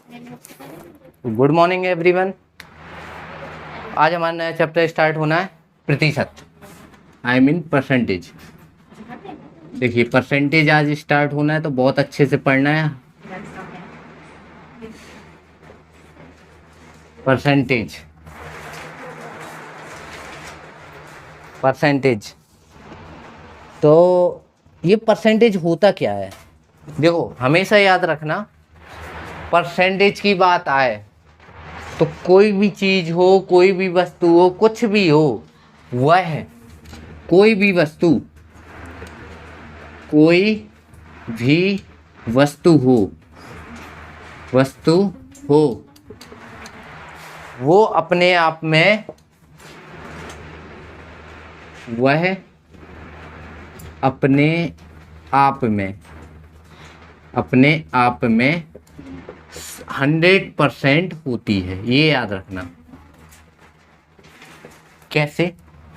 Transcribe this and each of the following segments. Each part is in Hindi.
Good morning everyone. आज हमारा नया चैप्टर स्टार्ट होना है प्रतिशत, आई मीन परसेंटेज। देखिए परसेंटेज आज स्टार्ट होना है तो बहुत अच्छे से पढ़ना है। परसेंटेज परसेंटेज तो ये परसेंटेज होता क्या है? देखो हमेशा याद रखना, परसेंटेज की बात आए तो कोई भी चीज हो, कोई भी वस्तु हो, कुछ भी हो, वह कोई भी वस्तु हो वो अपने आप में अपने आप में 100% होती है। ये याद रखना। कैसे?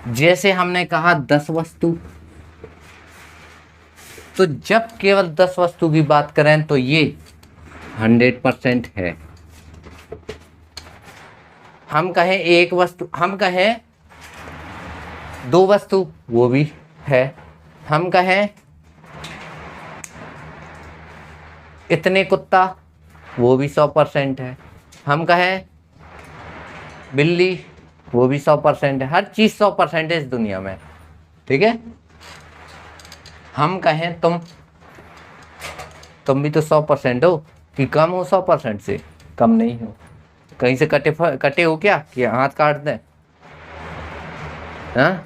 जैसे हमने कहा 10 वस्तु, तो जब केवल 10 वस्तु की बात करें तो ये 100% है। हम कहें एक वस्तु, हम कहें 2 वस्तु, वो भी है। हम कहें इतने कुत्ता, वो भी 100% है। हम कहें बिल्ली, वो भी 100% है। हर चीज 100% है इस दुनिया में, ठीक है। हम कहें तुम भी तो 100% हो, कि कम हो 100% से? कम नहीं हो। कहीं से कटे हो क्या कि हाथ काट दें? हाँ,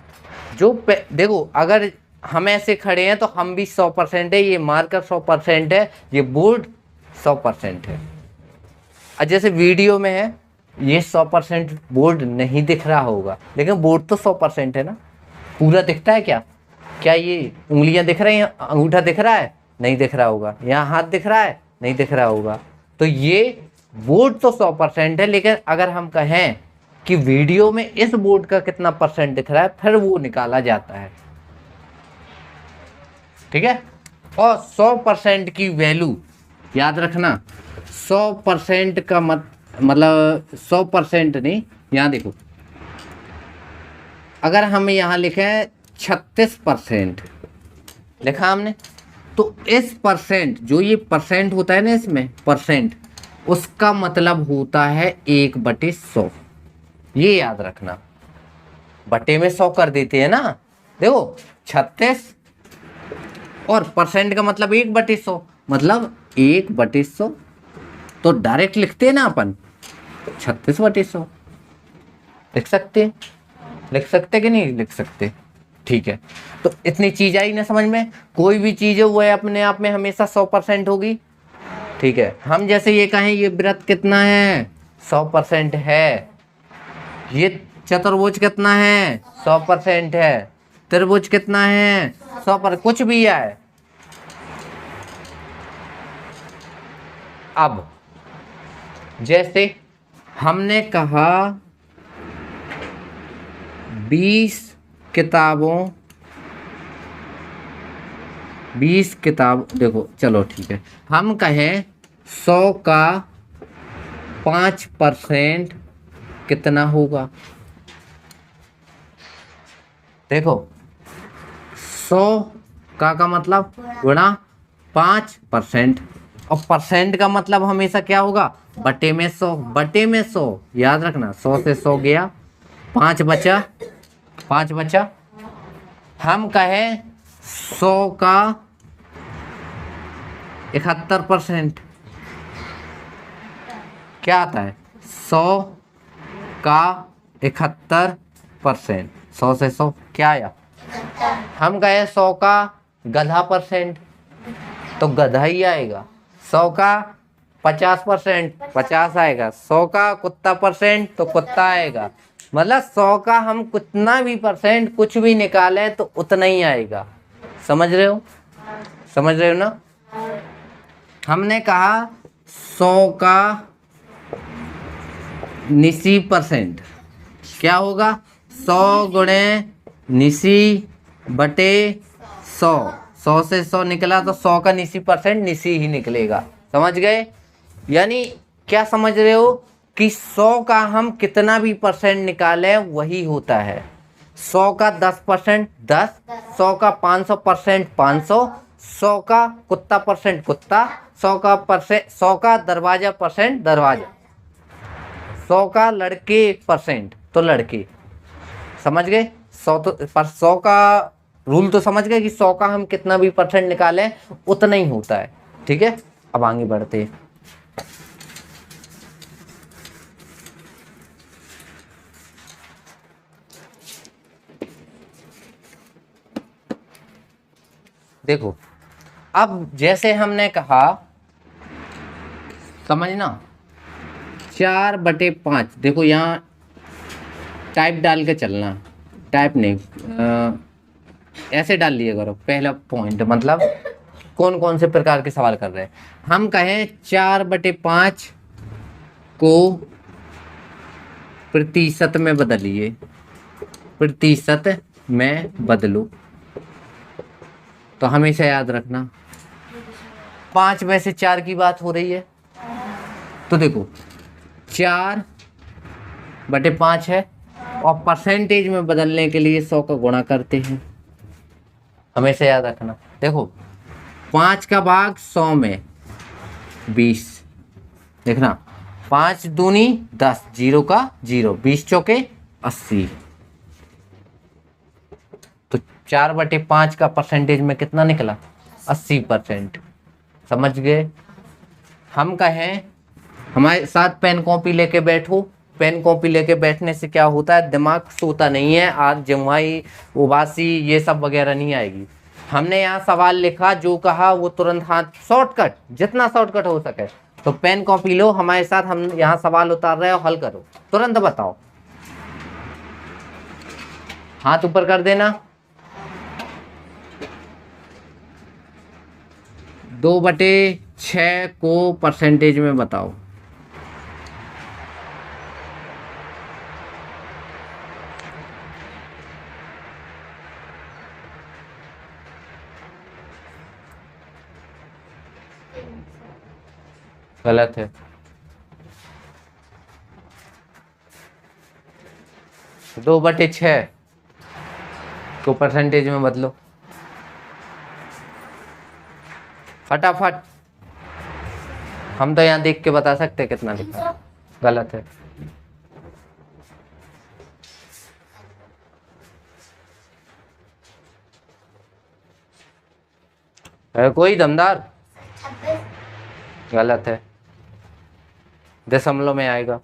देखो अगर हम ऐसे खड़े हैं तो हम भी 100% है। ये मार्कर 100% है, ये बोर्ड 100% है। और जैसे वीडियो में है, ये 100% बोर्ड नहीं दिख रहा होगा, लेकिन बोर्ड तो 100% है ना। पूरा दिखता है क्या? क्या ये उंगलियां दिख रही हैं? अंगूठा दिख रहा है? नहीं दिख रहा होगा। यहाँ हाथ दिख रहा है? नहीं दिख रहा होगा। तो ये बोर्ड तो 100% है, लेकिन अगर हम कहें कि वीडियो में इस बोर्ड का कितना परसेंट दिख रहा है, फिर वो निकाला जाता है, ठीक है। और 100% की वैल्यू याद रखना। 100% का मतलब 100% नहीं। यहाँ देखो, अगर हम यहाँ लिखे 36% लिखा हमने, तो इस परसेंट, जो ये परसेंट होता है ना, इसमें परसेंट, उसका मतलब होता है 1/100। ये याद रखना। बटे में 100 कर देते हैं ना। देखो 36 और परसेंट का मतलब 1/100, मतलब 1/100। तो डायरेक्ट लिखते हैं ना अपन 36/100। लिख सकते कि नहीं लिख सकते? ठीक है। तो इतनी चीज आई ना समझ में। कोई भी चीज है वो अपने आप में हमेशा 100% होगी, ठीक है। हम जैसे ये कहें ये व्रत कितना है, 100% है। ये चतुर्भुज कितना है, 100% है। त्रिभुज कितना है, 100%। कुछ भी है। अब जैसे हमने कहा 20 किताब, देखो चलो ठीक है, हम कहें 100 का 5% कितना होगा? देखो 100 का मतलब गुणा 5%, और परसेंट का मतलब हमेशा क्या होगा? बटे में 100। बटे में 100 याद रखना। 100 से 100 गया, 5 बचा। हम कहें 100 का 71% क्या आता है? 100 का 71%। 100 से 100 क्या आया? हम कहें 100 का गधा परसेंट, तो गधा ही आएगा। 100 का 50% 50 आएगा। 100 का कुत्ता परसेंट तो कुत्ता आएगा। मतलब 100 का हम कितना भी परसेंट कुछ भी निकाले तो उतना ही आएगा। समझ रहे हो ना। हमने कहा 100 का 90% क्या होगा? 100 गुणे 90 बटे 100। 100 से 100 निकला तो 100 का 90% 90 ही निकलेगा। समझ गए? यानी क्या समझ रहे हो कि 100 का हम कितना भी परसेंट निकालें वही होता है। 100 का 10% 10, 100 का 500% 500, 100 का कुत्ता परसेंट कुत्ता, 100 का दरवाजा परसेंट दरवाजा, 100 का लड़के परसेंट तो लड़के। समझ गए? 100 तो पर 100 का रूल तो समझ गए कि 100 का हम कितना भी परसेंट निकालें उतना ही होता है। ठीक है, अब आगे बढ़ते हैं। देखो, अब जैसे हमने कहा, समझना, 4/5। देखो यहाँ टाइप डाल के चलना, टाइप नहीं, ऐसे डाल लिया करो। पहला पॉइंट मतलब कौन कौन से प्रकार के सवाल कर रहे हैं। हम कहें 4/5 को प्रतिशत में बदलिए, प्रतिशत में बदलो, तो हमेशा याद रखना 5 में से 4 की बात हो रही है। तो देखो 4/5 है और परसेंटेज में बदलने के लिए 100 का गुणा करते हैं, हमेशा याद रखना। देखो 5 का भाग 100 में 20, देखना 5 दूनी 10, 0 का 0, 20 चौके 80। तो 4/5 का परसेंटेज में कितना निकला? 80%। समझ गए? हम कहें हमारे साथ पेन कॉपी लेके बैठो। पेन कॉपी लेके बैठने से क्या होता है, दिमाग सोता नहीं है, आज जमुआई उबासी ये सब वगैरह नहीं आएगी। हमने यहाँ सवाल लिखा, जो कहा वो तुरंत हाथ, शॉर्टकट, जितना शॉर्टकट हो सके। तो पेन कॉपी लो हमारे साथ, हम यहाँ सवाल उतार रहे हो, हल करो, तुरंत बताओ। हाथ ऊपर कर देना। 2/6 को परसेंटेज में बताओ। गलत है। 2/6 को परसेंटेज में बदलो फटाफट। हम तो यहाँ देख के बता सकते कितना लिखा। गलत है कोई दमदार? गलत है, दशमलव में आएगा।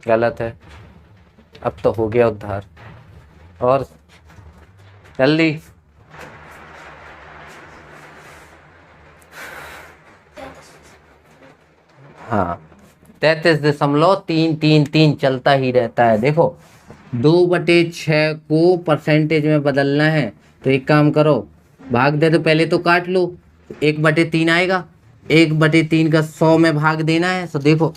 गलत है। अब तो हो गया उद्धार, और जल्दी। हाँ, 33.333 चलता ही रहता है। देखो 2/6 को परसेंटेज में बदलना है तो एक काम करो, भाग दे दो, पहले तो काट लो, 1/3 आएगा। 1/3 का 100 में भाग देना है। तो देखो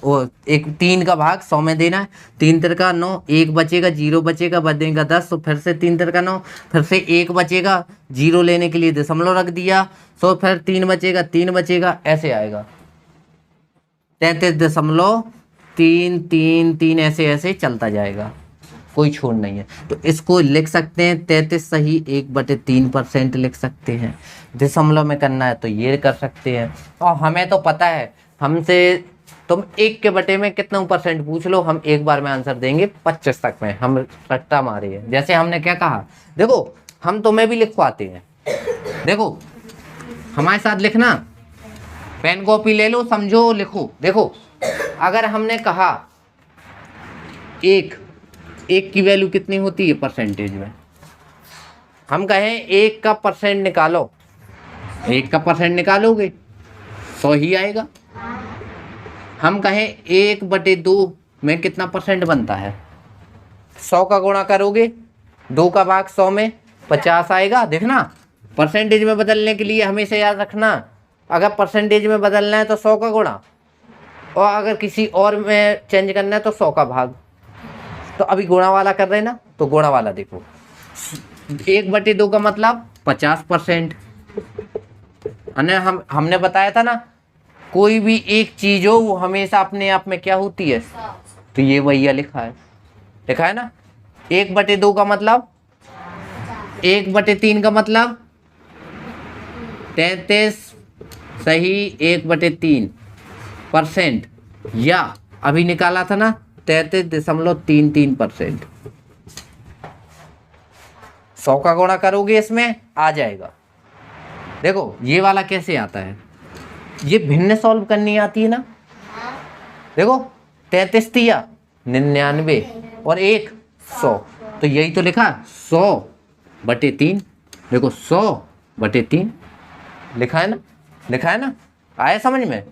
3 का भाग 100 में देना है। 3 तिरका 9, 1 बचेगा, 0 बचेगा, बचेगा 10। तो फिर से 3 तिरका 9, फिर से 1 बचेगा, 0 लेने के लिए दशमलव रख दिया। तो फिर 3 बचेगा, 3 बचेगा, ऐसे आएगा 33.333, ऐसे ऐसे चलता जाएगा, कोई छोड़ नहीं है। तो इसको लिख सकते हैं 33 सही 1/3% लिख सकते हैं। दशमलव में करना है तो ये कर सकते हैं। और हमें तो पता है, हमसे तुम 1 के बटे में कितना परसेंट पूछ लो, हम एक बार में आंसर देंगे 25 तक में। हम रट्टा मारे हैं। जैसे हमने क्या कहा, देखो हम तुम्हें भी लिखवाते हैं। देखो हमारे साथ लिखना, पेन कॉपी ले लो, समझो, लिखो। देखो अगर हमने कहा एक की वैल्यू कितनी होती है परसेंटेज में, हम कहें 1 का परसेंट निकालो, 1 का परसेंट निकालोगे 100 ही आएगा। हम कहें 1/2 में कितना परसेंट बनता है, 100 का गुणा करोगे, 2 का भाग 100 में 50 आएगा। देखना परसेंटेज में बदलने के लिए हमेशा याद रखना, अगर परसेंटेज में बदलना है तो 100 का गुणा, और अगर किसी और में चेंज करना है तो 100 का भाग। तो अभी गुणा वाला कर रहे हैं ना, तो गुणा वाला देखो 1/2 का मतलब 50%। हमने बताया था ना, कोई भी एक चीज हो वो हमेशा अपने आप में क्या होती है, तो ये वही लिखा है ना। 1/2 का मतलब 1/3 का मतलब 33 सही 1/3%, या अभी निकाला था ना 33.33%। 100 का गुणा करोगे इसमें आ जाएगा। देखो ये वाला कैसे आता है, ये भिन्न सॉल्व करनी आती है ना। देखो 33 तिया 99 और 1 100, तो यही तो लिखा 100/3। देखो 100/3 लिखा है ना, आया समझ में।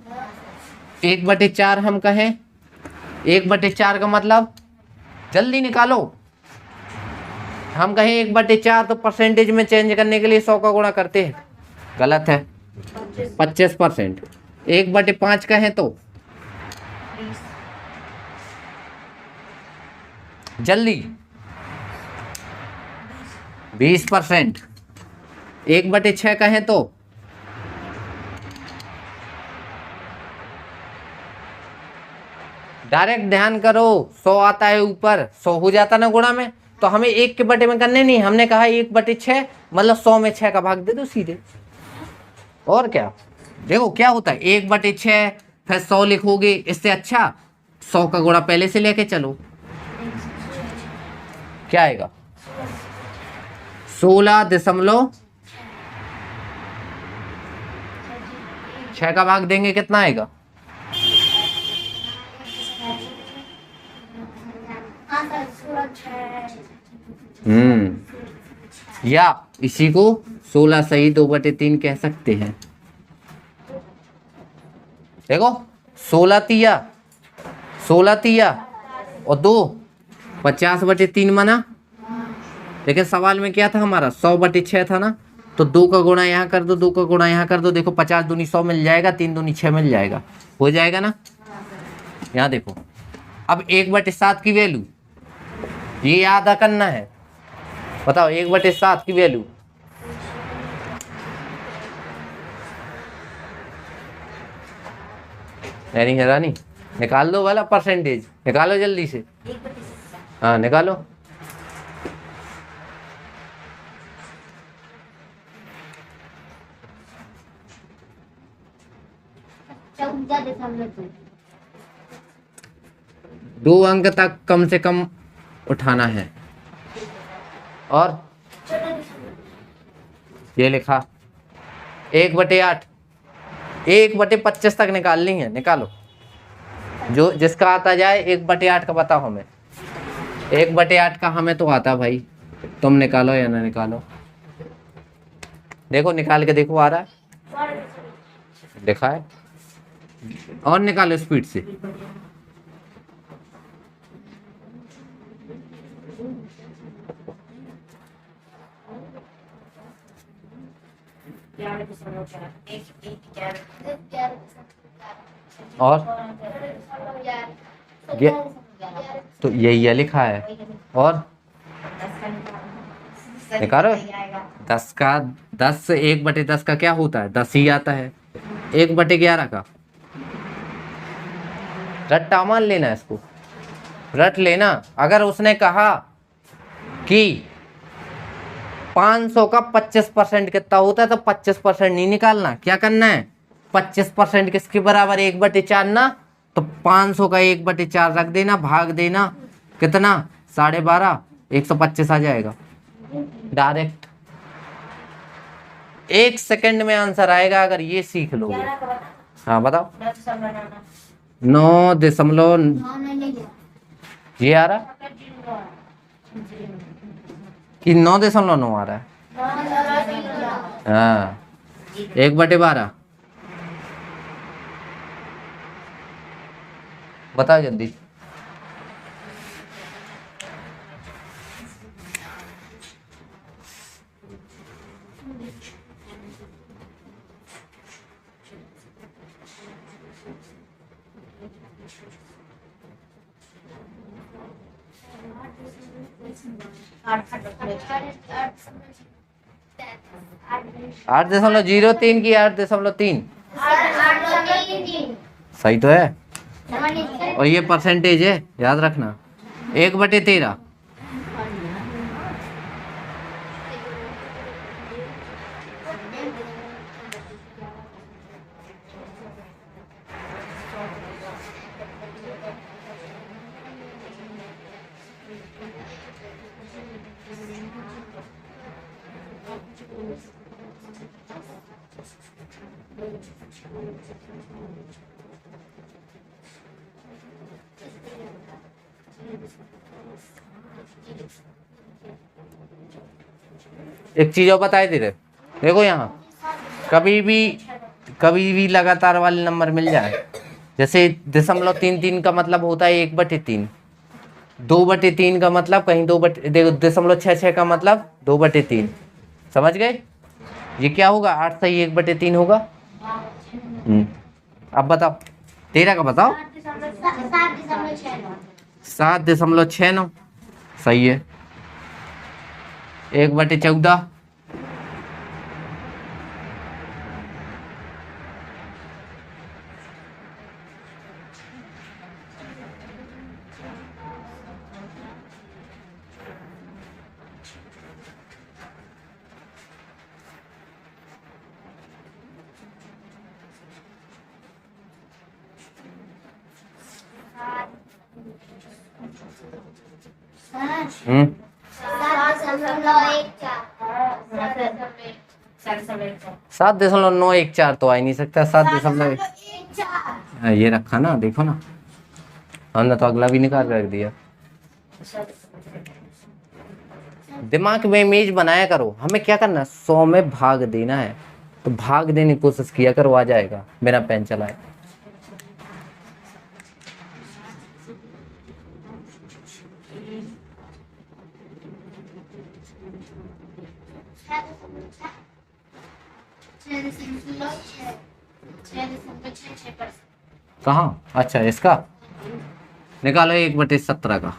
1/4 हम कहें, 1/4 का मतलब जल्दी निकालो। हम कहें 1/4 तो परसेंटेज में चेंज करने के लिए 100 का गुणा करते हैं, गलत है। 25%। 1/5 कहें तो जल्दी 20%। 1/6 कहें तो डायरेक्ट ध्यान करो, 100 आता है ऊपर, 100 हो जाता ना गुणा में, तो हमें 1 के बटे में करने नहीं, हमने कहा 1/6 मतलब 100 में 6 का भाग दे दो सीधे। और क्या, देखो क्या होता है 1/6 फिर 100 लिखोगे, इससे अच्छा 100 का गुणा पहले से लेके चलो। क्या आएगा 16.6 का भाग देंगे कितना आएगा, या इसी को 16 सही 2/3 कह सकते हैं। देखो 16 तिया और 2 50/3 माना। लेकिन सवाल में क्या था हमारा 100/6 था ना, तो 2 का गुणा यहाँ कर दो, 2 का गुणा यहाँ कर दो, देखो 50 दूनी 100 मिल जाएगा, 3 दूनी 6 मिल जाएगा, हो जाएगा ना। यहाँ देखो अब 1/7 की वैल्यू ये याद करना है, बताओ 1/7 की वैल्यू यानी हैरानी, निकाल दो वाला परसेंटेज, निकालो जल्दी से। हाँ निकालो। दो अंक तक कम से कम उठाना है, और ये लिखा 1/8, 1/25 तक निकालनी है, निकालो जो जिसका आता जाए। 1/8 का बताओ हमें, 1/8 का हमें तो आता भाई, तुम निकालो या ना निकालो। देखो निकाल के देखो आ रहा है, देखा है, और निकालो स्पीड से। और ये तो यही है लिखा है, और निकालो 10 का 10 1/10 का क्या होता है 10 ही आता है। 1/11 का रट्टा मान लेना, इसको रट लेना। अगर उसने कहा कि 500 का 25% कितना होता है, तो 25% नहीं निकालना, क्या करना है 25% किसके बराबर 1/4 ना, तो 500 का 1/4 रख देना, भाग देना कितना 12.5, 125 आ जाएगा डायरेक्ट। 1 सेकंड में आंसर आएगा अगर ये सीख लोगे। हाँ बताओ 9 ये आ रहा कि 9.9 आ रहा है। हाँ 1/12 बताओ जल्दी। 8.03 की 8.3। सही तो है। और ये परसेंटेज है, याद रखना, 1/13। एक चीज और बताए दे रहे, देखो यहाँ कभी भी लगातार वाले नंबर मिल जाए, जैसे 0.33 का मतलब होता है 1/3, 2/3 का मतलब कहीं 0.66 का मतलब 2/3। समझ गए? ये क्या होगा, 8 सही 1/3 होगा। अब बताओ 13 का बताओ। 7.69 सही है। 1/14। हम्म 7.914 तो आ ही नहीं सकता। 7.1। ये रखा ना, देखो ना, हमने तो अगला भी निकाल रख दिया। दिमाग में इमेज बनाया करो, हमें क्या करना है, 100 में भाग देना है, तो भाग देने की कोशिश किया करो, आ जाएगा बिना पेन चलाए। कहाँ? अच्छा इसका निकालो 1/17 का।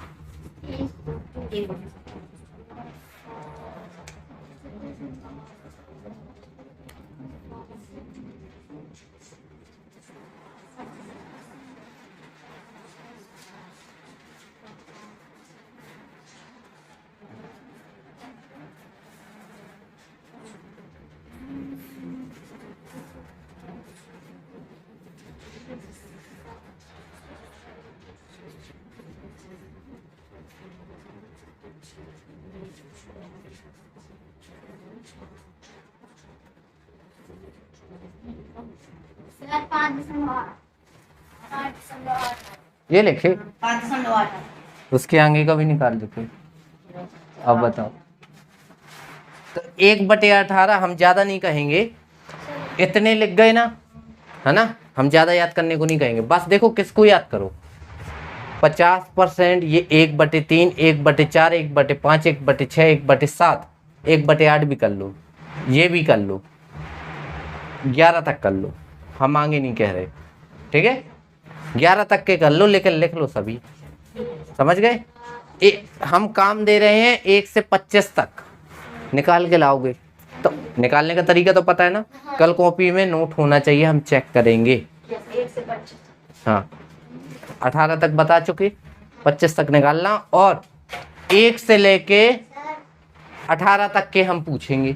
ये लिखे 5.8 उसके आगे का भी निकाल दो फिर। अब बताओ, तो 1/18 हम ज्यादा नहीं कहेंगे, इतने लिख गए ना, है ना, हम ज्यादा याद करने को नहीं कहेंगे। बस देखो किसको याद करो, 50%, ये 1/3, 1/4, 1/5, 1/6, 1/7, 1/8 भी कर लो, ये भी कर लो, 11 तक कर लो, हम आगे नहीं कह रहे, ठीक है, 11 तक के कर लो, लेकिन लिख लो सभी। समझ गए? हम काम दे रहे हैं 1 से 25 तक निकाल के लाओगे, तो निकालने का तरीका तो पता है ना, कल कॉपी में नोट होना चाहिए, हम चेक करेंगे। 1 से 25। हाँ 18 तक बता चुके, 25 तक निकालना, और 1 से लेके 18 तक के हम पूछेंगे।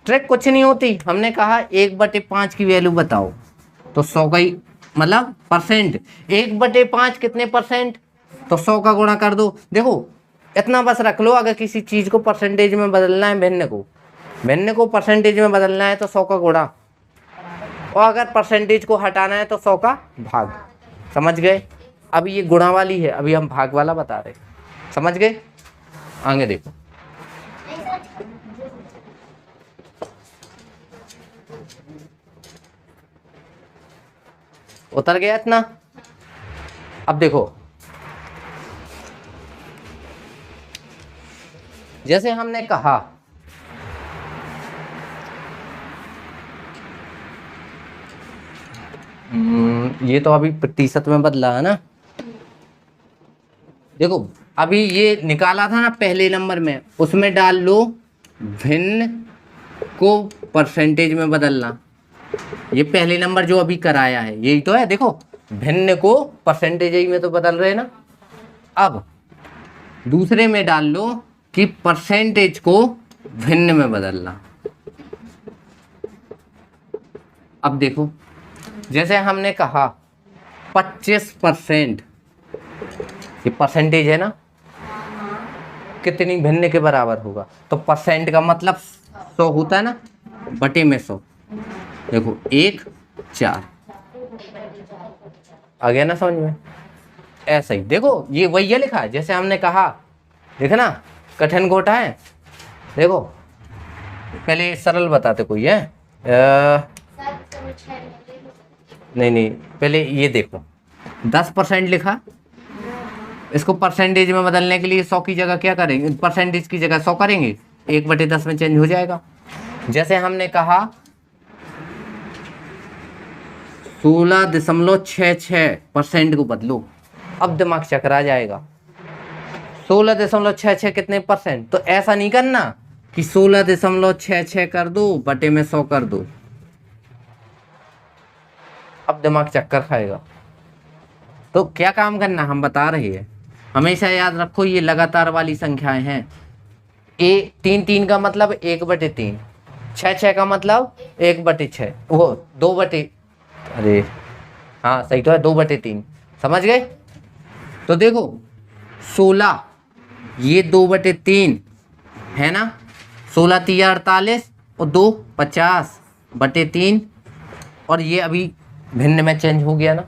ट्रिक कुछ नहीं होती, हमने कहा 1/5 की वैल्यू बताओ, तो 100 का ही मतलब परसेंट, 1/5 कितने परसेंट, तो 100 का गुणा कर दो। देखो इतना बस रख लो, अगर किसी चीज को परसेंटेज में बदलना है, भिन्न को परसेंटेज में बदलना है तो 100 का गुणा, और अगर परसेंटेज को हटाना है तो 100 का भाग। समझ गए? अभी ये गुणा वाली है, अभी हम भाग वाला बता रहे। समझ गए? आगे देखो, उतर गया इतना। अब देखो, जैसे हमने कहा ये तो अभी प्रतिशत में बदला है ना, देखो अभी ये निकाला था ना पहले नंबर में, उसमें डाल लो भिन्न को परसेंटेज में बदलना। ये पहले नंबर जो अभी कराया है यही तो है। देखो भिन्न को परसेंटेज में तो बदल रहे ना। अब दूसरे में डाल लो कि परसेंटेज को भिन्न में बदलना। अब देखो जैसे हमने कहा 25%, ये परसेंटेज है ना, कितनी भिन्न के बराबर होगा? तो परसेंट का मतलब 100 होता है ना, बटे में 100। देखो 1 4 आ गया ना समझ में? ऐसा ही देखो ये वही है लिखा है जैसे हमने कहा, देखो ना कठिन घोटा है। देखो पहले सरल बताते कोई है नहीं पहले ये देखो 10% लिखा, इसको परसेंटेज में बदलने के लिए 100 की जगह क्या करेंगे, परसेंटेज की जगह 100 करेंगे, 1/10 में चेंज हो जाएगा। जैसे हमने कहा 16.66% को बदलो, अब दिमाग चकरा जाएगा। 16.66 कितने परसेंट? तो ऐसा नहीं करना कि 16.66 कर दो बटे में 100 कर दो, अब दिमाग चक्कर खाएगा। तो क्या काम करना हम बता रहे हैं, हमेशा याद रखो ये लगातार वाली संख्याएं हैं। 3 का मतलब 1/3, 6 का मतलब 1/6, वो 2 अरे हाँ सही तो है 2/3, समझ गए? तो देखो 16 ये 2/3 है ना, 16 3 48 और 2 50/3, और ये अभी भिन्न में चेंज हो गया ना,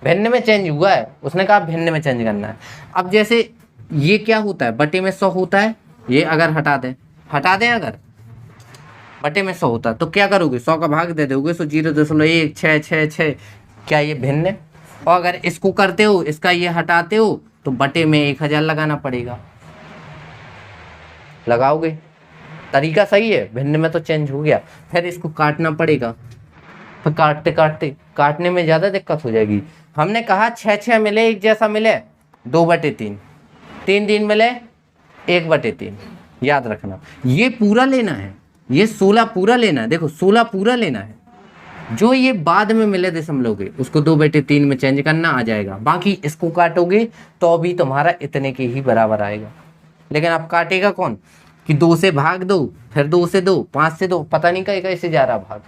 भिन्न में चेंज हुआ है, उसने कहा भिन्न में चेंज करना है। अब जैसे ये क्या होता है, बटे में 100 होता है, ये अगर हटा दें अगर बटे में 100 होता है तो क्या करोगे, 100 का भाग दे दोगे, 0.1666, क्या ये भिन्न है? और अगर इसको करते हो, इसका ये हटाते हो तो बटे में 1000 लगाना पड़ेगा, लगाओगे? तरीका सही है, भिन्न में तो चेंज हो गया, फिर इसको काटना पड़ेगा, फिर काटने में ज़्यादा दिक्कत हो जाएगी। हमने कहा 6 मिले एक जैसा मिले 2/3, 3 मिले 1/3, याद रखना ये पूरा लेना है, ये 16 पूरा लेना है। देखो 16 पूरा लेना है, जो ये बाद में मिले दशमलव के उसको 2/3 में चेंज करना आ जाएगा, बाकी इसको काटोगे तो भी तुम्हारा इतने के ही बराबर आएगा। लेकिन अब काटेगा कौन कि 2 से भाग दो, फिर 2 से 2, 5 से 2, पता नहीं कैसे जा रहा भाग,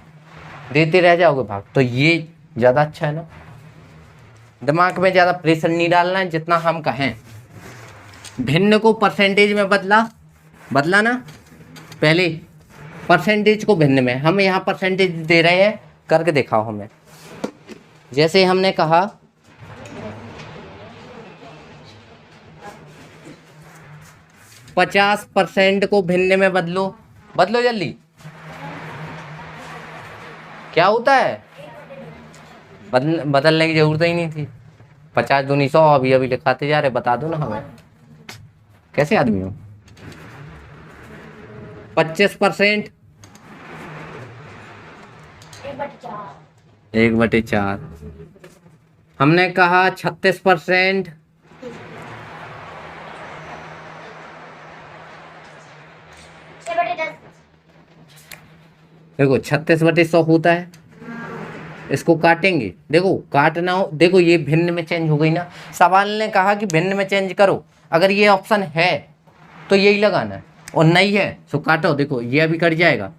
देते रह जाओगे भाग, तो ये ज़्यादा अच्छा है ना। दिमाग में ज़्यादा प्रेशर नहीं डालना है, जितना हम कहें। भिन्न को परसेंटेज में बदला ना, पहले परसेंटेज को भिन्न में, हम यहाँ परसेंटेज दे रहे हैं, करके दिखाओ हमें। जैसे हमने कहा 50% को भिन्न में बदलो जल्दी, क्या होता है? बदलने की जरूरत ही नहीं थी, 50 दूनी 100, अभी लिखाते जा रहे, बता दो ना हमें, कैसे आदमी हो? 25% 1/4, हमने कहा 36%, देखो 36/100 होता है, इसको काटेंगे, देखो काटना हो, देखो ये भिन्न में चेंज हो गई ना। सवाल ने कहा कि भिन्न में चेंज करो, अगर ये ऑप्शन है तो यही लगाना है, और नहीं है तो काटो। देखो ये अभी कट जाएगा,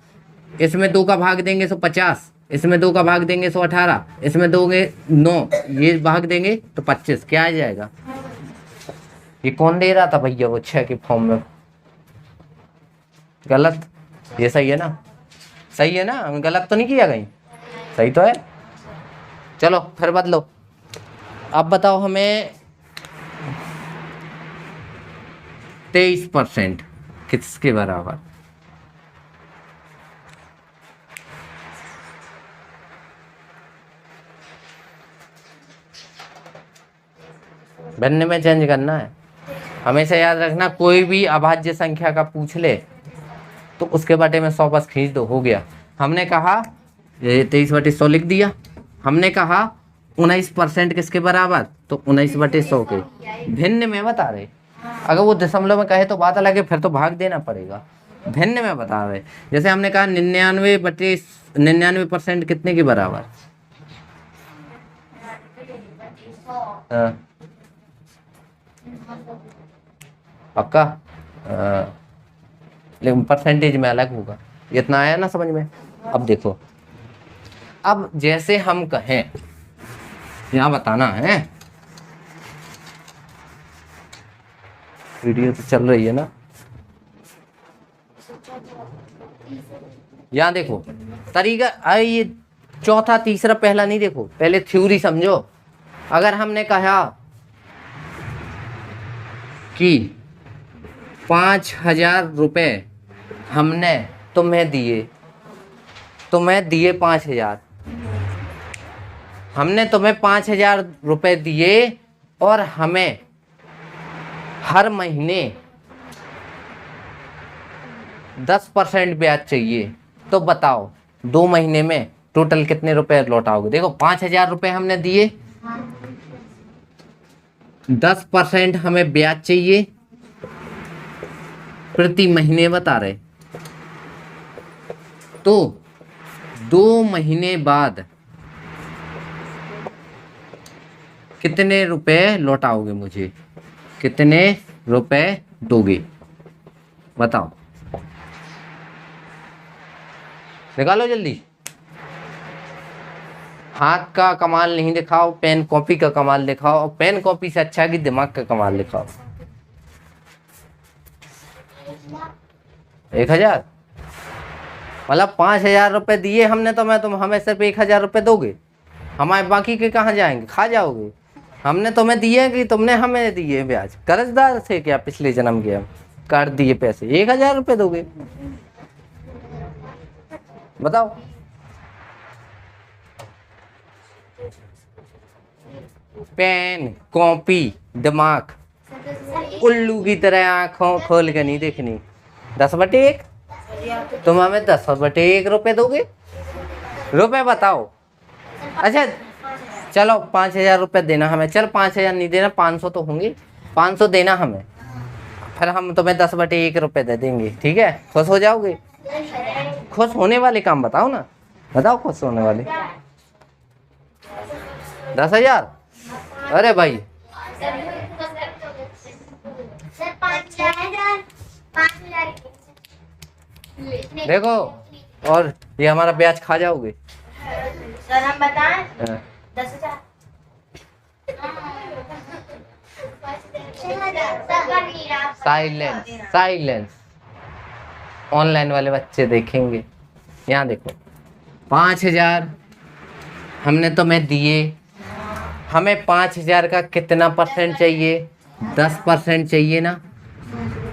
इसमें 2 का भाग देंगे 150, इसमें 2 का भाग देंगे 118, इसमें दोगे 9, ये भाग देंगे तो 25, क्या आ जाएगा? ये कौन दे रहा था भैया, वो 6 के फॉर्म में? गलत, ये सही है ना? सही है ना, हम गलत तो नहीं किया कहीं, सही तो है। चलो फिर बदलो, अब बताओ हमें 23% किसके बराबर? भिन्न में चेंज करना है, हमेशा याद रखना। कोई भी अभाज्य संख्या का पूछ ले तो उसके बटे में 100 बस खींच दो, हो गया। हमने कहा 23/100 लिख दिया, हमने कहा 19% किसके बराबर, तो 19/100 के। भिन्न में बता रहे, अगर वो दशमलव में कहे तो बात अलग है, फिर तो भाग देना पड़ेगा। भिन्न में बता रहे, जैसे हमने कहा 99% कितने के बराबर, हाँ, पक्का, लेकिन परसेंटेज में अलग होगा। इतना आया ना समझ में। अब देखो, अब जैसे हम कहें, यहाँ बताना है, वीडियो तो चल रही है ना। यहाँ देखो तरीका, ये चौथा तीसरा पहला नहीं, देखो पहले थ्योरी समझो। अगर हमने कहा कि 5,000 रुपये हमने तुम्हें दिए 5,000, हमने तुम्हें 5,000 रुपये दिए और हमें हर महीने 10% ब्याज चाहिए, तो बताओ 2 महीने में टोटल कितने रुपए लौटाओगे। देखो 5,000 रुपये हमने दिए, 10% हमें ब्याज चाहिए प्रति महीने बता रहे, तो 2 महीने बाद कितने रुपए लौटाओगे मुझे, कितने रुपए दोगे बताओ, निकालो जल्दी। हाथ का कमाल नहीं दिखाओ, पेन कॉपी का कमाल दिखाओ, और पेन कॉपी से अच्छा कि दिमाग का कमाल दिखाओ। 1,000 मतलब 5,000 रुपये दिए हमने, तो तुम हमें सिर्फ 1,000 रुपये दोगे, हमारे बाकी के कहाँ जाएंगे, खा जाओगे। हमने तुम्हें दिए कि तुमने हमें दिए ब्याज, कर्जदार थे क्या पिछले जन्म के, हम काट दिए पैसे, 1,000 रुपये दोगे बताओ। पेन कॉपी दिमाग उल्लू की तरह आंखों खोल के नहीं देखनी। 10/1 तुम हमें 10/1 रुपये दोगे, रुपए बताओ। अच्छा चलो 5,000 रुपये देना हमें, चल 5,000 नहीं देना, 500 तो होंगे, 500 देना हमें, फिर हम तुम्हें 10/1 रुपये दे देंगे, ठीक है, खुश हो जाओगे। खुश होने वाले काम बताओ ना, बताओ खुश होने वाले। 10,000 अरे भाई देखो, और ये हमारा ब्याज खा जाओगे। सर हम बताएं 10,000 साइलेंस साइलेंस, ऑनलाइन वाले बच्चे देखेंगे। यहाँ देखो 5,000 हमने तुम्हें दिए, हमें 5,000 का कितना परसेंट चाहिए, 10% चाहिए ना।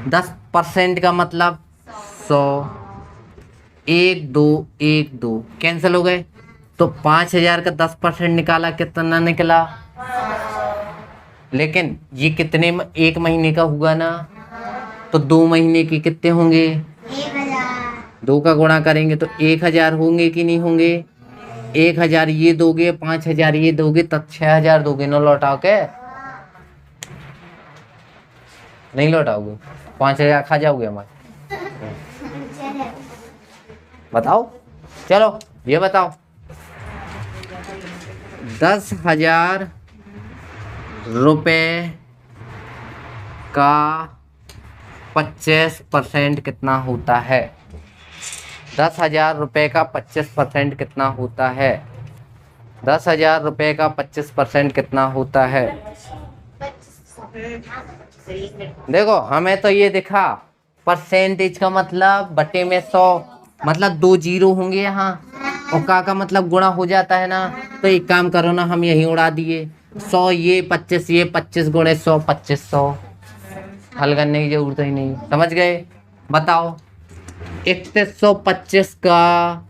10% का मतलब 100, 1 2 1 2 कैंसिल हो गए, तो 5,000 का 10% निकाला, कितना निकला। लेकिन ये कितने, 1 महीने का हुआ ना, तो 2 महीने के कितने होंगे, 2 का गुणा करेंगे तो 1,000 होंगे कि नहीं होंगे। 1,000 ये दोगे, 5,000 ये दोगे, तब 6,000 दोगे ना लौटाओ के, नहीं लौटाओगे, 5,000 खा जाओगे हमारे। बताओ चलो ये बताओ, 10,000 रुपये का 25% कितना होता है। 10,000 रुपये का 25% कितना होता है। 10,000 रुपये का 25% कितना होता है। देखो हमें तो ये दिखा, परसेंटेज का मतलब बटे में 100, मतलब 2 जीरो होंगे यहाँ, और का मतलब गुणा हो जाता है ना। तो एक काम करो ना, हम यहीं उड़ा दिए, 100 ये 25, ये 25 गुणे 100, 2500, हल करने की जरूरत ही नहीं। समझ गए। बताओ 3125 का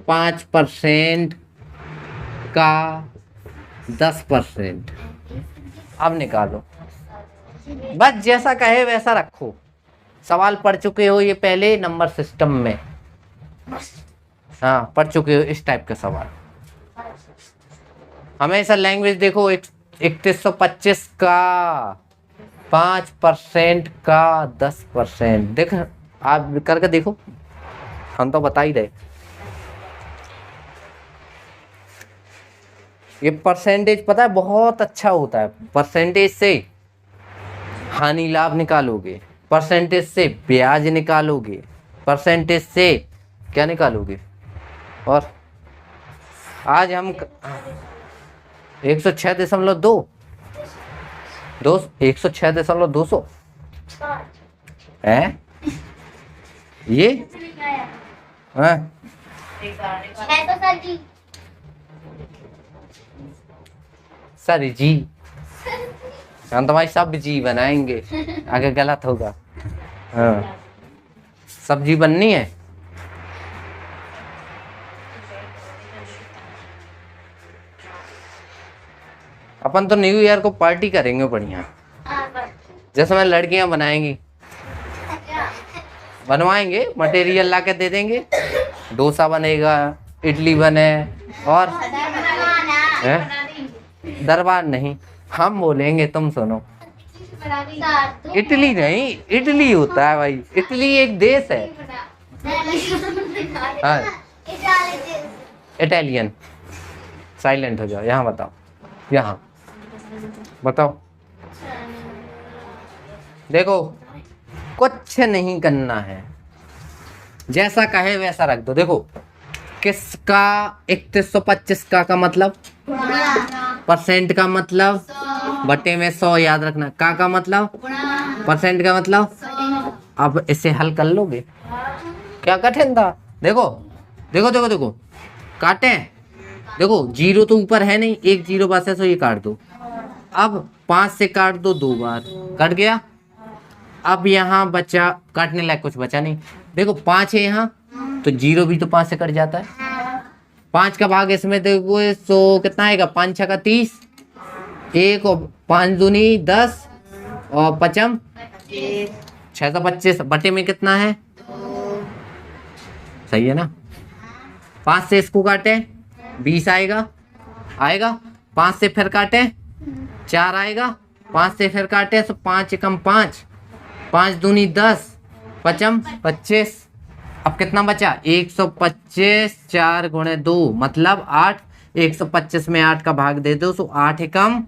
5% का 10%, अब निकालो। बस जैसा कहे वैसा रखो। सवाल पढ़ चुके हो ये पहले नंबर सिस्टम में, हाँ पढ़ चुके हो इस टाइप का सवाल। हमेशा लैंग्वेज देखो, 3125 का 5% का 10%, देख आप करके देखो, हम तो बता ही रहे। ये परसेंटेज पता है बहुत अच्छा होता है, परसेंटेज से हानि लाभ निकालोगे, परसेंटेज से ब्याज निकालोगे, परसेंटेज से क्या निकालोगे। और आज हम 106.2 106.200 है ये। हाँ है तो सर जी। सर जी, हम तुम्हारी सब्जी बनाएंगे, अगर गलत होगा। हाँ सब्जी बननी है। अपन तो न्यू ईयर को पार्टी करेंगे बढ़िया, जैसे मैं लड़कियां बनाएंगी, बनवाएंगे, मटेरियल ला के दे देंगे, डोसा बनेगा, इडली बने, और दरबार नहीं, हम बोलेंगे तुम सुनो। इटली नहीं, इटली होता है भाई, इटली एक देश है। हाँ इटालियन। साइलेंट हो जाओ, यहाँ बताओ, यहाँ बताओ। देखो कुछ नहीं करना है, जैसा कहे वैसा रख दो। देखो किसका 3125 का मतलब, परसेंट का मतलब बटे में 100, याद रखना। का मतलब परसेंट का मतलब। अब इसे हल कर लोगे, क्या कठिन था। देखो देखो देखो देखो काटे, देखो जीरो तो ऊपर है नहीं, एक जीरो बस है, तो ये काट दो। अब 5 से काट दो 2 बार, कट गया। अब यहाँ बचा, काटने लायक कुछ बचा नहीं। देखो 5 है यहाँ, तो जीरो भी तो 5 से कट जाता है। 5 का भाग इसमें देखो, सो कितना आएगा, 5 6 का 30, 1 और 5 दूनी 10 और 5 625 बटे में कितना है, सही है ना। 5 से इसको काटे 20 आएगा, आएगा। 5 से फिर काटे 4 आएगा, 5 से फिर काटे तो 5 कम 5, 5 दूनी 10, 5 25। अब कितना बचा, 125, 4 गुणे 2 मतलब 8। 125 में 8 का भाग दे दो, तो 8 कम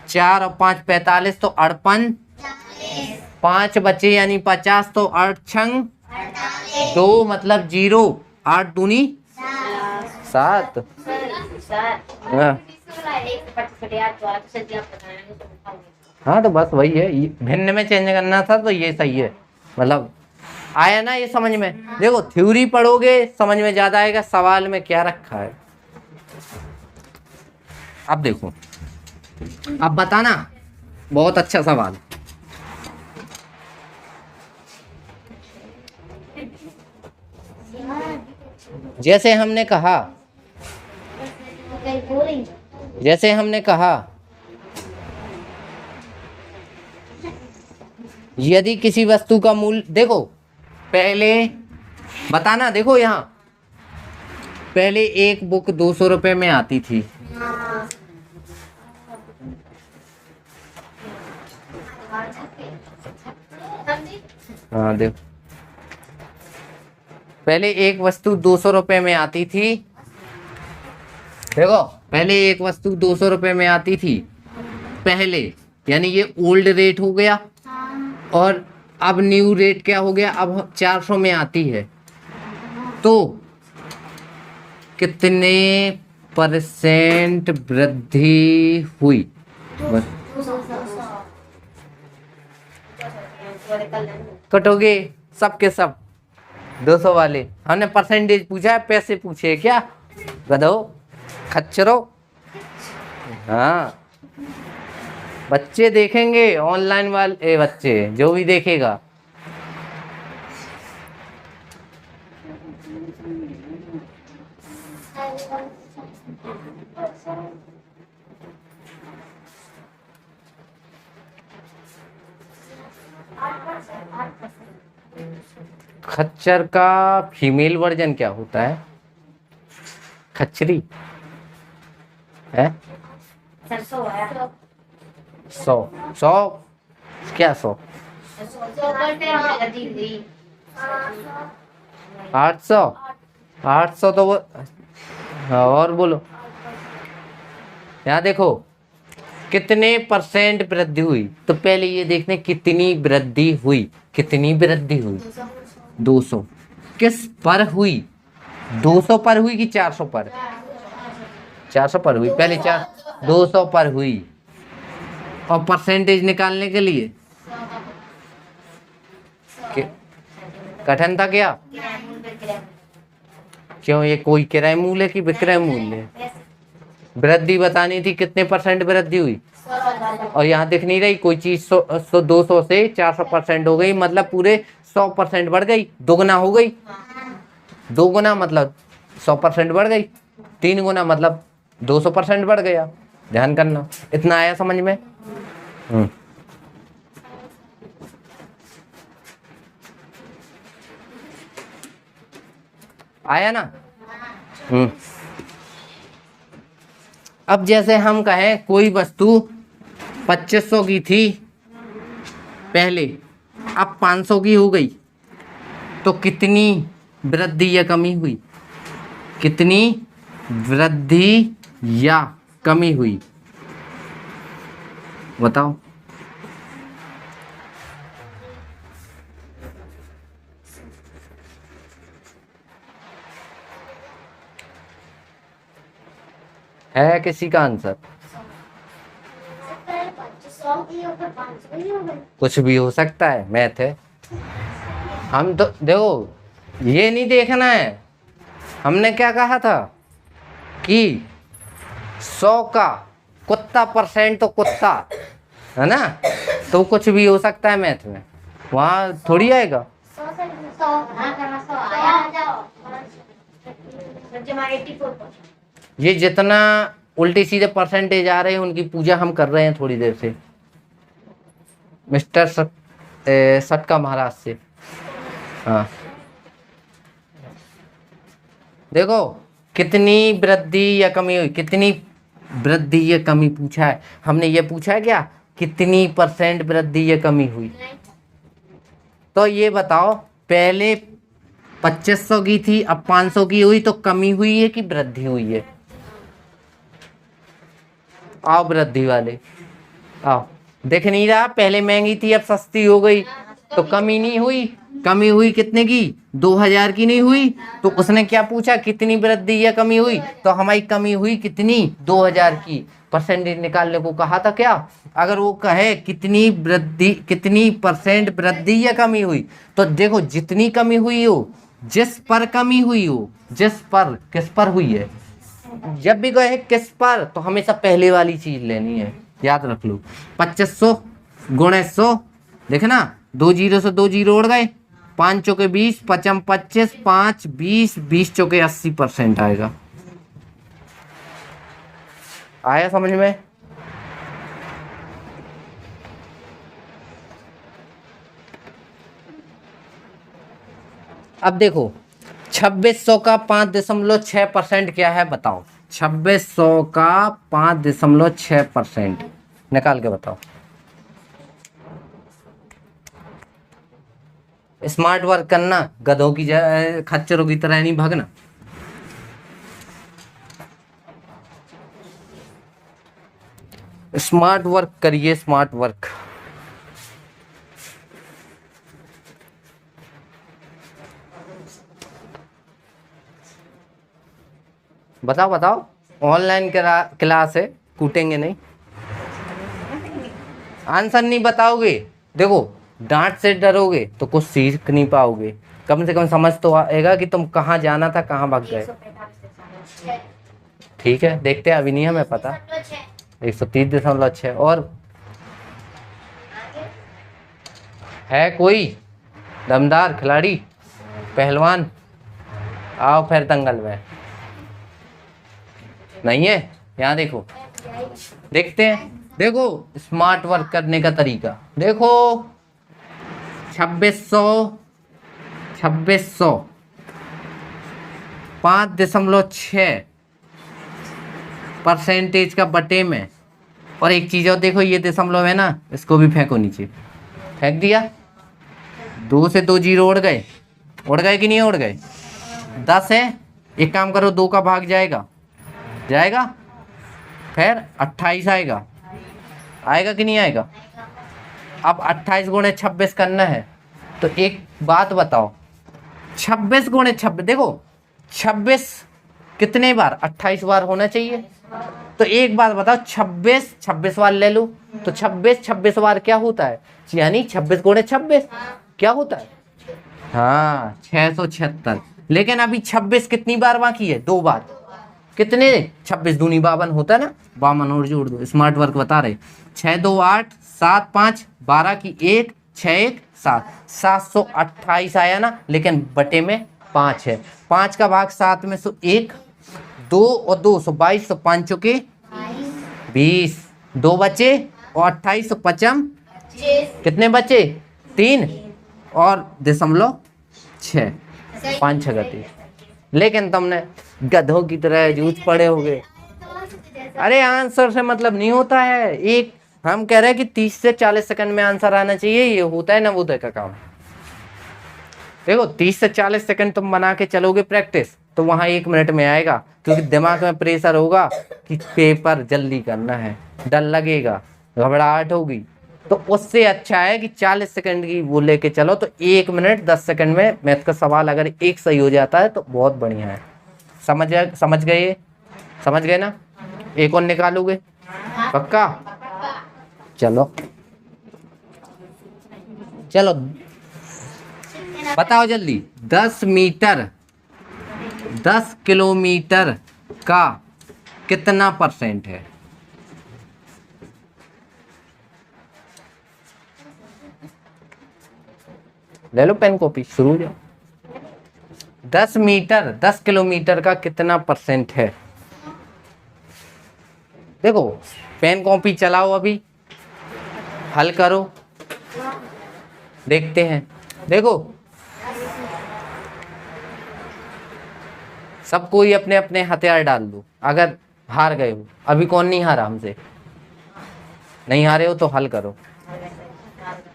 4 और 5 45, तो 58। 5 बचे यानी 50, तो 8 छंग 2 मतलब 0। 8 दूनी 7। हाँ तो बस वही है, भिन्न में चेंज करना था, तो ये सही है। मतलब आया ना ये समझ में। देखो थ्योरी पढ़ोगे समझ में ज्यादा आएगा, सवाल में क्या रखा है। अब देखो, अब बताना, बहुत अच्छा सवाल। जैसे हमने कहा यदि किसी वस्तु का मूल्य, देखो पहले बताना, देखो यहाँ पहले एक बुक 200 रुपए में आती थी, हाँ देखो पहले एक वस्तु 200 रुपए में आती थी। देखो पहले एक वस्तु 200 रुपए में आती थी पहले, यानी ये ओल्ड रेट हो गया, और अब न्यू रेट क्या हो गया, अब 400 में आती है। तो कितने % वृद्धि हुई, कटोगे सबके सब 200 वाले। हमने परसेंटेज पूछा है, पैसे पूछे क्या, गधो खच्चरो। हाँ बच्चे देखेंगे ऑनलाइन वाले, बच्चे जो भी देखेगा। खच्चर का फीमेल वर्जन क्या होता है, खच्चरी। है? 100 आया। 100 100 क्या 100? 800 800 तो वो, हाँ, और बोलो। यहाँ देखो कितने परसेंट वृद्धि हुई, तो पहले ये देखने कितनी वृद्धि हुई, कितनी वृद्धि हुई? 200। किस पर हुई? 200 पर हुई कि 400 पर? 400 पर हुई। पहले 200 पर हुई। और परसेंटेज निकालने के लिए कठिन था क्या? क्यों, ये कोई क्रय मूल्य है कि विक्रय मूल्य है? वृद्धि बतानी थी, कितने परसेंट वृद्धि हुई, और यहाँ दिख नहीं रही कोई चीज। 200 से 400% हो गई, मतलब पूरे 100% बढ़ गई, दोगुना हो गई। 2 गुना मतलब 100% बढ़ गई, 3 गुना मतलब 200% बढ़ गया। ध्यान करना, इतना आया समझ में? आया ना? अब जैसे हम कहें कोई वस्तु 2500 की थी पहले, अब 500 की हो गई, तो कितनी वृद्धि या कमी हुई? कितनी वृद्धि या कमी हुई, बताओ। है किसी का आंसर? 500 कुछ भी हो सकता है, मैथ है। हम तो देखो, ये नहीं देखना है, हमने क्या कहा था कि 100 का कुत्ता परसेंट तो कुत्ता है ना, तो कुछ भी हो सकता है मैथ में, वहाँ थोड़ी आएगा। ये जितना उल्टी सीधे परसेंटेज आ रहे हैं उनकी पूजा हम कर रहे हैं थोड़ी देर से, मिस्टर सटका महाराज से। हाँ देखो कितनी वृद्धि या कमी हुई, कितनी वृद्धि या कमी पूछा है हमने। ये पूछा है क्या कितनी परसेंट वृद्धि या कमी हुई? तो ये बताओ, पहले 2500 की थी, अब 500 की हुई, तो कमी हुई है कि वृद्धि हुई है? आओ वृद्धि वाले आओ, दिख नहीं रहा, पहले महंगी थी अब सस्ती हो गई, तो कमी नहीं हुई। कमी हुई कितने की? 2000 की नहीं हुई। तो उसने क्या पूछा कितनी वृद्धि या कमी हुई, तो हमारी कमी हुई कितनी? 2000 की। परसेंटेज निकालने को कहा था क्या? अगर वो कहे कितनी वृद्धि, कितनी परसेंट वृद्धि या कमी हुई, तो देखो जितनी कमी हुई हो, जिस पर कमी हुई हो, जिस पर, किस पर हुई है, जब भी कहे किस पर, तो हमेशा पहले वाली चीज लेनी है, याद रख लो। 2500 गुणे 100, देखना 2 जीरो से 2 जीरो उड़ गए, 5 चौके 20, 5 25, 5 20, 20 चौके 80% आएगा। आया समझ में? अब देखो 2600 का 5.6% क्या है बताओ? 2600 का 5.6% निकाल के बताओ। स्मार्ट वर्क करना, गधों की खच्चरों की तरह नहीं भागना। स्मार्ट वर्क करिए, स्मार्ट वर्क। बताओ बताओ, ऑनलाइन क्लास है, कूटेंगे नहीं। आंसर नहीं बताओगे, देखो डांट से डरोगे तो कुछ सीख नहीं पाओगे, कम से कम समझ तो आएगा कि तुम कहाँ जाना था, कहाँ भाग गए। ठीक है, देखते हैं, अभी नहीं हमें पता। 130.6। और है कोई दमदार खिलाड़ी, पहलवान? आओ फिर दंगल में। नहीं है? यहाँ देखो, देखते हैं। देखो स्मार्ट वर्क करने का तरीका देखो। 2600 5.6 परसेंटेज का बटे में। और एक चीज और देखो, ये दशमलव है ना, इसको भी फेंको नीचे। फेंक दिया, 2 से 2 जीरो उड़ गए। उड़ गए कि नहीं उड़ गए? 10 है, एक काम करो, 2 का भाग जाएगा, जाएगा, फिर 28 आएगा। आएगा कि नहीं आएगा? अब 28 गुणे 26 करना है। तो एक बात बताओ, 26 गुणे 26, देखो 26 कितने बार? 28 बार होना चाहिए। तो एक बात बताओ, 26 बार ले लो तो 26 बार क्या होता है? यानी 26 गुणे 26 क्या होता है? हाँ, 676। लेकिन अभी 26 कितनी बार बाकी है? 2 बार। कितने? 26 दूनी 52 होता है ना, 52 और जोड़ दो, स्मार्ट वर्क बता रहे। 6 2 8, 7 5 12 की 1, 6 1 7, 728 आया ना। लेकिन बटे में 5 है, 5 का भाग 7 में 1, 2 और 2 22, 5 के 20, 2 बचे और 28 55 कितने बचे? 3 और दशमलव 6, 5 6 30। लेकिन तुमने गधों की तरह जूझ पड़े होगे। अरे आंसर से मतलब नहीं होता है। एक हम कह रहे हैं कि 30 से 40 सेकंड में आंसर आना चाहिए, ये होता है नवोदय का काम। देखो 30 से 40 सेकंड तुम बना के चलोगे प्रैक्टिस, तो वहां 1 मिनट में आएगा, क्योंकि दिमाग में प्रेशर होगा कि पेपर जल्दी करना है, डर लगेगा, घबराहट होगी। तो उससे अच्छा है कि 40 सेकंड की वो लेके चलो, तो 1 मिनट 10 सेकंड में मैथ का सवाल अगर एक सही हो जाता है तो बहुत बढ़िया है। समझ गए? समझ गए ना? एक और निकालोगे पक्का? चलो चलो बताओ जल्दी। 10 मीटर 10 किलोमीटर का कितना परसेंट है? ले लो पेन कॉपी, शुरू हो जाओ। 10 किलोमीटर का कितना परसेंट है? देखो पेन कॉपी चलाओ, अभी हल करो, देखते हैं। देखो सब कोई अपने अपने हथियार डाल दो। अगर हार गए हो, अभी कौन नहीं हारा हमसे? नहीं हारे हो तो हल करो।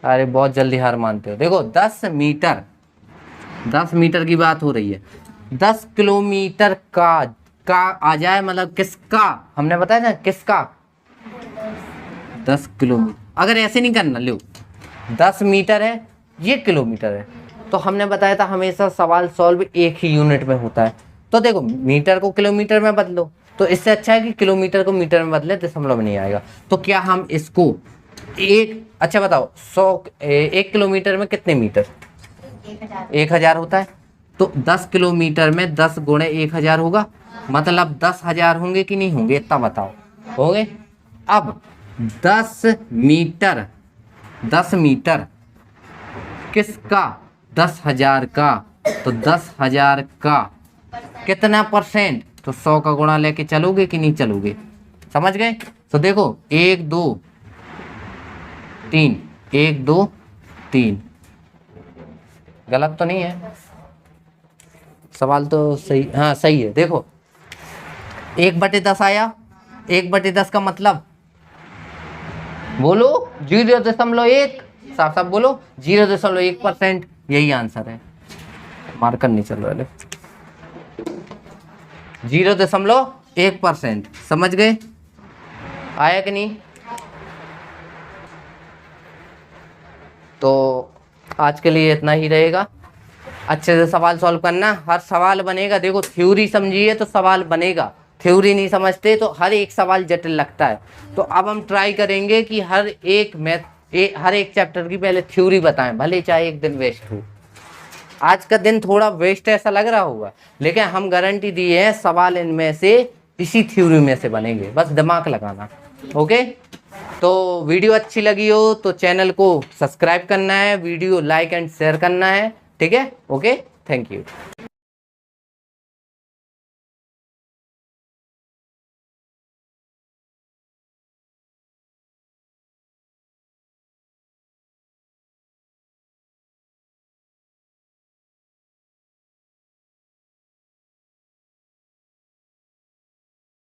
अरे बहुत जल्दी हार मानते हो। देखो 10 मीटर की बात हो रही है। 10 किलोमीटर का आ जाए, मतलब किसका? हमने बताया ना किसका? 10 किलोमीटर। अगर ऐसे नहीं करना, लो 10 मीटर है, ये किलोमीटर है, तो हमने बताया था हमेशा सवाल सॉल्व एक ही यूनिट में होता है। तो देखो मीटर को किलोमीटर में बदलो, तो इससे अच्छा है कि किलोमीटर को मीटर में बदले, दशमलव नहीं आएगा। तो क्या हम इसको अच्छा बताओ, 1 किलोमीटर में कितने मीटर? 1000 होता है। तो 10 किलोमीटर में 10 गुणे 1000 होगा, मतलब 10,000 होंगे कि नहीं होंगे? इतना बताओ, होंगे। अब 10 मीटर किसका? 10,000 का। तो 10,000 का कितना परसेंट? तो 100 का गुणा लेके चलोगे कि नहीं चलोगे? समझ गए? तो देखो 1 2 3, 1 2 3, गलत तो नहीं है सवाल? तो सही, हाँ सही है। देखो 1/10 आया। 1/10 का मतलब बोलो 0.1, साफ साफ बोलो 0.1%। यही आंसर है, मार्कर नहीं चल रहा है। 0.1%। समझ गए? आया कि नहीं? तो आज के लिए इतना ही रहेगा। अच्छे से सवाल सॉल्व करना, हर सवाल बनेगा। देखो थ्योरी समझिए तो सवाल बनेगा, थ्योरी नहीं समझते तो हर एक सवाल जटिल लगता है। तो अब हम ट्राई करेंगे कि हर एक चैप्टर की पहले थ्योरी बताएं, भले चाहे एक दिन वेस्ट हो। आज का दिन थोड़ा वेस्ट ऐसा लग रहा होगा, लेकिन हम गारंटी दिए हैं सवाल इनमें से इसी थ्योरी में से बनेंगे, बस दिमाग लगाना। ओके, तो वीडियो अच्छी लगी हो तो चैनल को सब्सक्राइब करना है, वीडियो लाइक एंड शेयर करना है, ठीक है? Okay, thank you.